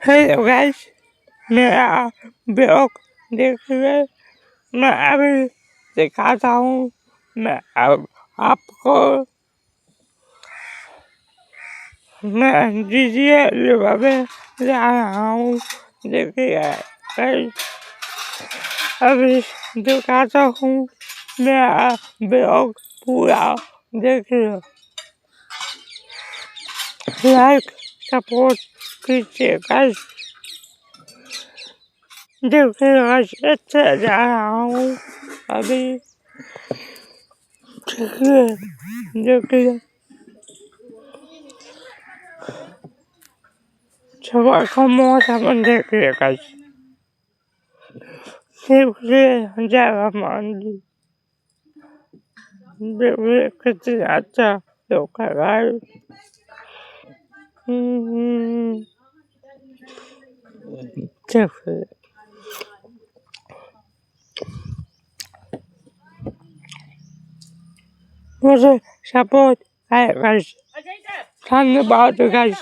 Hello guys, मेरा blog देखिए। मैं अभी दिखाता हूँ। मैं अब आपको मैं दीजिए जा रहा हूँ। देखिए गाइस, अभी दिखाता हूँ मेरा ब्लॉग पूरा देखिए। लाइक सपोर्ट कीजिए गाइस। देखिए गाइस, अच्छा जा रहा हूँ अभी। देखिए सुबह का मौसम देखिए गाइस। देखिए जगह मान ली, देखिए कितना अच्छा लोग है गाइस। देखिए मुझे सपोर्ट है गाइस। धन्यवाद गाइस।